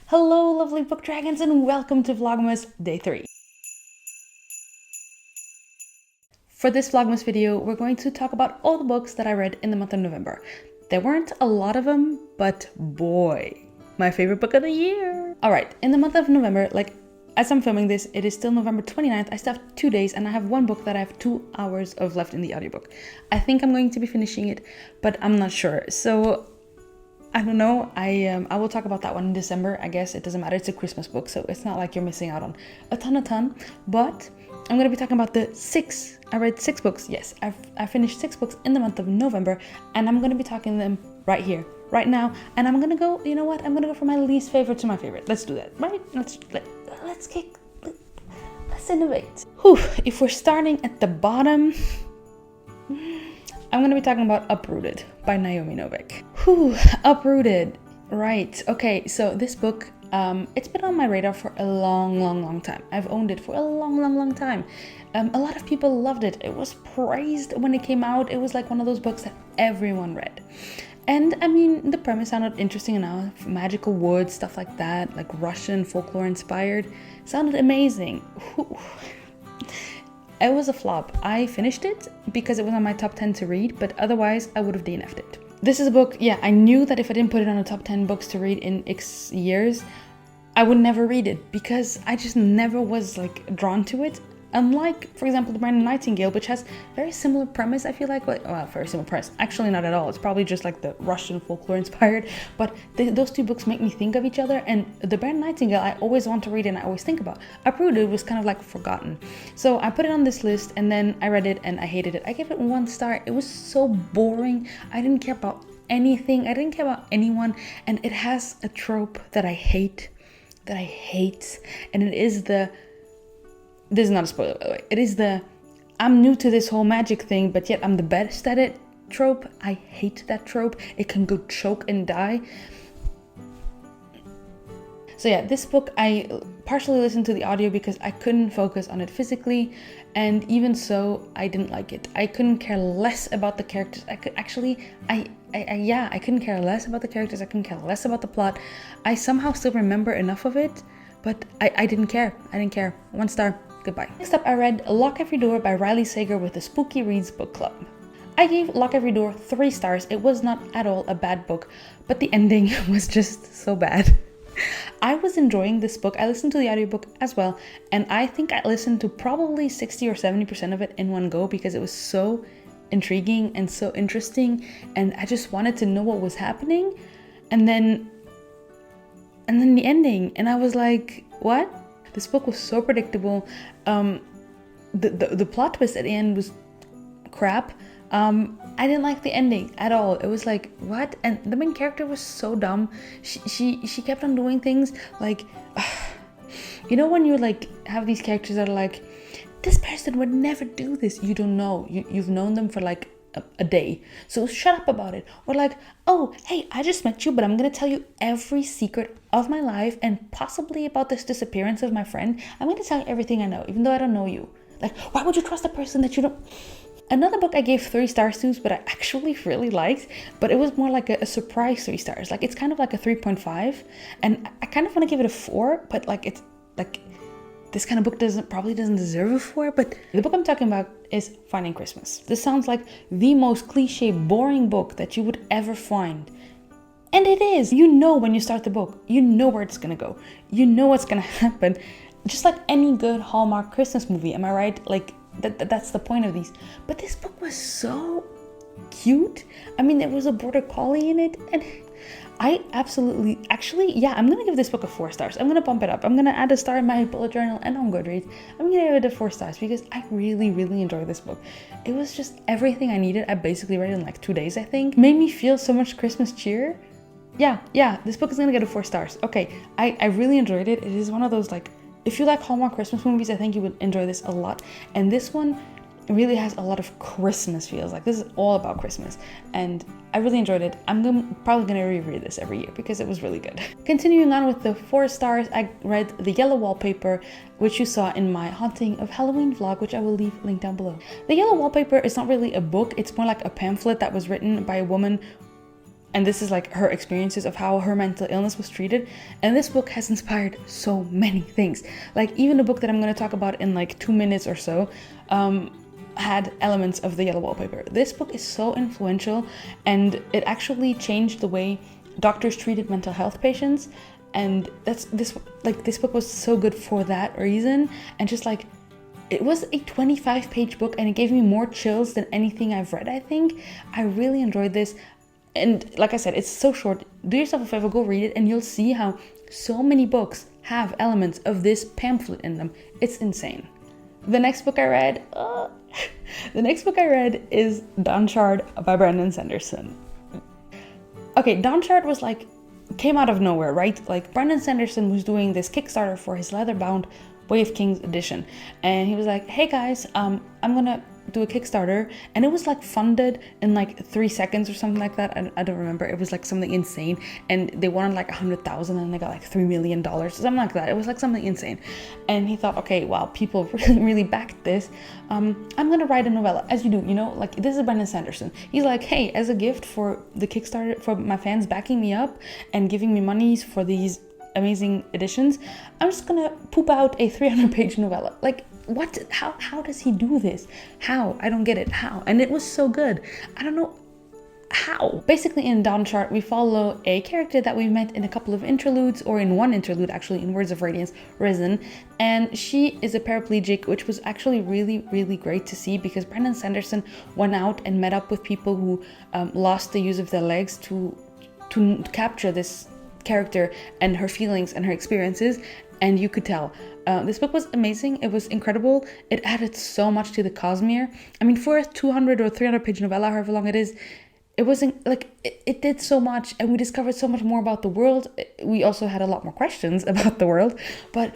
Hello lovely book dragons and welcome to Vlogmas Day 3. For this Vlogmas video, we're going to talk about all the books that I read in the month of November. There weren't a lot of them, but boy, my favorite book of the year. Alright, in the month of November, as I'm filming this, it is still November 29th. I still have 2 days and I have one book that I have 2 hours of left in the audiobook. I think I'm going to be finishing it, but I'm not sure. So I don't know. I will talk about that one in December. I guess it doesn't matter. It's a Christmas book, so it's not like you're missing out on a ton. But I'm going to be talking about I read 6 books. Yes, I finished 6 books in the month of November, and I'm going to be talking them right here, right now. And I'm going to go, you know what? I'm going to go from my least favorite to my favorite. Let's do that, right? Let's innovate. Whew, if we're starting at the bottom, I'm going to be talking about Uprooted by Naomi Novik. Whew, Uprooted. Right. Okay, so this book, it's been on my radar for a long time. I've owned it for a long time. A lot of people loved it. It was praised when it came out. It was like one of those books that everyone read. And I mean, the premise sounded interesting enough. Magical woods, stuff like that, like Russian folklore inspired. Sounded amazing. Whew. It was a flop. I finished it because it was on my top 10 to read, but otherwise I would have DNF'd it. This is a book, yeah, I knew that if I didn't put it on the top 10 books to read in X years, I would never read it because I just never was drawn to it. Unlike, for example, The Brandon Nightingale, which has very similar premise, I feel like. Well, very similar premise. Actually, not at all. It's probably just like the Russian folklore inspired. But those two books make me think of each other. And The Brandon Nightingale, I always want to read and I always think about. Uprooted was kind of like forgotten. So I put it on this list and then I read it and I hated it. I gave it 1 star. It was so boring. I didn't care about anything. I didn't care about anyone. And it has a trope that I hate. And it is this is not a spoiler, by the way. It is I'm new to this whole magic thing, but yet I'm the best at it trope. I hate that trope. It can go choke and die. So yeah, this book, I partially listened to the audio because I couldn't focus on it physically. And even so, I didn't like it. I couldn't care less about the characters. I couldn't care less about the characters. I couldn't care less about the plot. I somehow still remember enough of it, but I didn't care. 1 star. Goodbye. Next up, I read Lock Every Door by Riley Sager with the Spooky Reads book club. I gave Lock Every Door 3 stars. It was not at all a bad book, but the ending was just so bad. I was enjoying this book. I listened to the audiobook as well, and I think I listened to probably 60 or 70% of it in one go because it was so intriguing and so interesting, and I just wanted to know what was happening. And then the ending, and I was like, what? This book was so predictable. The plot twist at the end was crap. I didn't like the ending at all. It was like, what? And the main character was so dumb. She kept on doing things like, you know when you have these characters that are like, this person would never do this. You don't know. You've known them for a day, so shut up about it. Or oh, hey, I just met you, but I'm gonna tell you every secret of my life and possibly about this disappearance of my friend. I'm gonna tell you everything I know, even though I don't know you. Why would you trust a person that you don't? Another book I gave 3 stars to, but I actually really liked, but it was more like a surprise 3 stars. It's kind of like a 3.5, and I kind of want to give it a 4, but it's this kind of book probably doesn't deserve a 4, but the book I'm talking about is Finding Christmas. This sounds like the most cliche, boring book that you would ever find. And it is. You know when you start the book. You know where it's gonna go. You know what's gonna happen. Just like any good Hallmark Christmas movie, am I right? That's the point of these. But this book was so cute. I mean, there was a border collie in it, and I absolutely, I'm gonna give this book a 4 stars. I'm gonna bump it up. I'm gonna add a star in my bullet journal and on Goodreads. I'm gonna give it a 4 stars because I really enjoyed this book. It was just everything I needed. I basically read it in 2 days, I think. Made me feel so much Christmas cheer. Yeah, this book is gonna get a 4 stars. Okay, I really enjoyed it. It is one of those if you like Hallmark Christmas movies, I think you would enjoy this a lot. And this one really has a lot of Christmas feels. This is all about Christmas. And I really enjoyed it. I'm probably going to reread this every year because it was really good. Continuing on with the 4 stars, I read The Yellow Wallpaper, which you saw in my Haunting of Halloween vlog, which I will leave linked down below. The Yellow Wallpaper is not really a book. It's more like a pamphlet that was written by a woman And this is like her experiences of how her mental illness was treated. And this book has inspired so many things. Like even the book that I'm going to talk about in like 2 minutes or so had elements of the yellow wallpaper. This book is so influential, and it actually changed the way doctors treated mental health patients. And this book was so good for that reason. And just like, it was a 25-page book, and it gave me more chills than anything I've read, I think. I really enjoyed this. And like I said, it's so short. Do yourself a favor, go read it, and you'll see how so many books have elements of this pamphlet in them. It's insane. The next book I read is Dawnshard by Brandon Sanderson. Okay, Dawnshard was like, came out of nowhere, right? Like Brandon Sanderson was doing this Kickstarter for his leather-bound Way of Kings edition, and he was like, hey guys, I'm gonna do a Kickstarter, and it was like funded in like 3 seconds or something like that. I don't remember. It was like something insane, and they wanted like 100,000 and they got like $3 million, something like that. It was like something insane. And he thought, okay, wow, people really backed this. I'm gonna write a novella, as you do, you know, like this is Brandon Sanderson. He's like, hey, as a gift for the Kickstarter, for my fans backing me up and giving me monies for these amazing editions, I'm just gonna poop out a 300-page novella. Like, what? How does he do this? How? I don't get it. How? And it was so good. I don't know how. Basically, in Dawnshard, we follow a character that we met in a couple of interludes, or in one interlude actually, in Words of Radiance, Risen, and she is a paraplegic, which was actually really, really great to see, because Brandon Sanderson went out and met up with people who lost the use of their legs to capture this character and her feelings and her experiences, and you could tell. This book was amazing. It was incredible. It added so much to the Cosmere. I mean, for a 200 or 300-page novella, however long it is, it wasn't like, it did so much, and we discovered so much more about the world. We also had a lot more questions about the world, but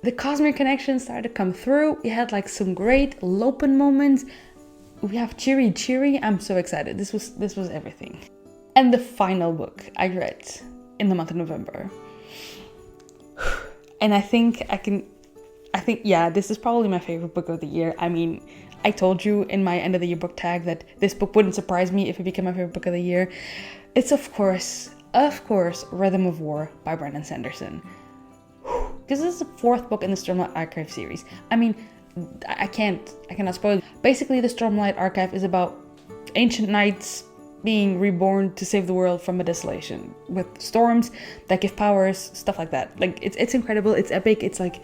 the Cosmere connection started to come through. We had like some great Lopen moments. We have Cheery. I'm so excited. This was everything. And the final book I read in the month of November. And I think, yeah, this is probably my favorite book of the year. I mean, I told you in my end of the year book tag that this book wouldn't surprise me if it became my favorite book of the year. It's of course, Rhythm of War by Brandon Sanderson. This is the 4th book in the Stormlight Archive series. I mean, I cannot spoil it. Basically, the Stormlight Archive is about ancient knights being reborn to save the world from a desolation with storms that give powers, stuff like that. Like, it's incredible, it's epic, it's like,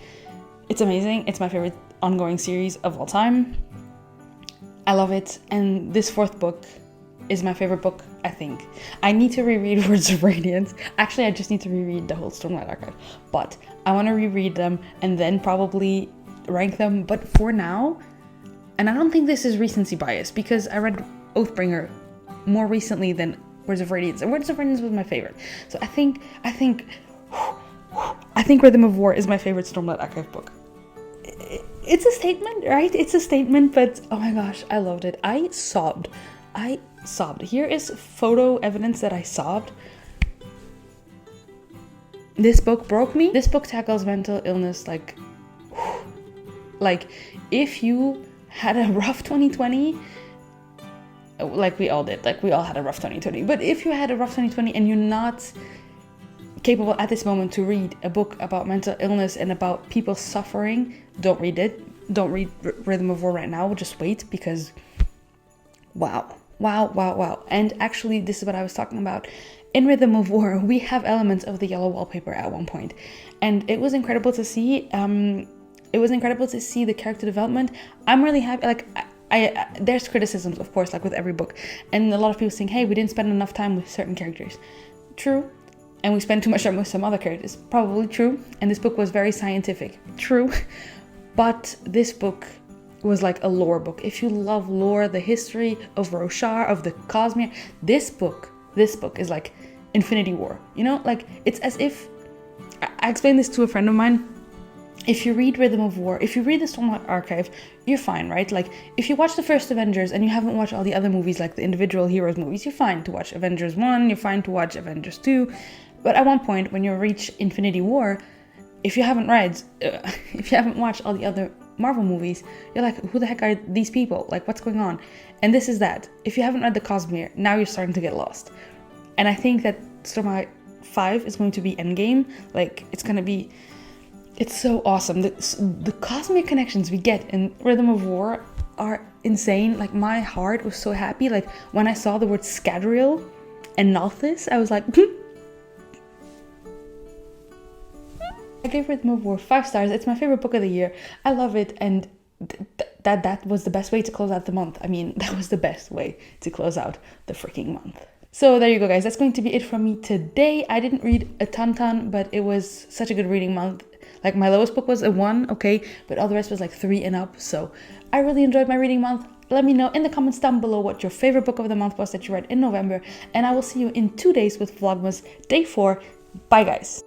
it's amazing. It's my favorite ongoing series of all time. I love it, and this 4th book is my favorite book, I think. I need to reread Words of Radiance. Actually, I just need to reread the whole Stormlight Archive, but I want to reread them and then probably rank them. But for now, and I don't think this is recency bias, because I read Oathbringer more recently than Words of Radiance, and Words of Radiance was my favorite. So I think Rhythm of War is my favorite Stormlight Archive book. It's a statement, right? It's a statement, but oh my gosh, I loved it. I sobbed. Here is photo evidence that I sobbed. This book broke me. This book tackles mental illness like if you had a rough 2020, like we all did, like we all had a rough 2020, but if you had a rough 2020 and you're not capable at this moment to read a book about mental illness and about people suffering, don't read it. Don't read Rhythm of War right now, just wait, because wow. And actually, this is what I was talking about. In Rhythm of War, we have elements of the yellow wallpaper at one point, and it was incredible to see. The character development. I'm really happy. Like, I there's criticisms, of course, like with every book, and a lot of people saying, hey, we didn't spend enough time with certain characters. True. And we spent too much time with some other characters. Probably true. And this book was very scientific. True. But this book was like a lore book. If you love lore, the history of Roshar, of the Cosmere, this book is like Infinity War. You know, like, it's as if, I explained this to a friend of mine. If you read Rhythm of War, if you read the Stormlight Archive, you're fine, right? Like, if you watch the first Avengers and you haven't watched all the other movies, like the individual heroes movies, you're fine to watch Avengers 1, you're fine to watch Avengers 2. But at one point, when you reach Infinity War, if you haven't watched all the other Marvel movies, you're like, who the heck are these people? Like, what's going on? And this is that. If you haven't read the Cosmere, now you're starting to get lost. And I think that Stormlight 5 is going to be endgame. Like, it's so awesome. The cosmic connections we get in Rhythm of War are insane. Like, my heart was so happy. Like, when I saw the word Scadrial and Nalthis, I was like, I gave Rhythm of War 5 stars. It's my favorite book of the year. I love it, and that was the best way to close out the month. I mean, that was the best way to close out the freaking month. So there you go, guys. That's going to be it from me today. I didn't read a ton, but it was such a good reading month. Like, my lowest book was a 1, okay, but all the rest was like 3 and up. So I really enjoyed my reading month. Let me know in the comments down below what your favorite book of the month was that you read in November. And I will see you in 2 days with Vlogmas Day 4. Bye, guys.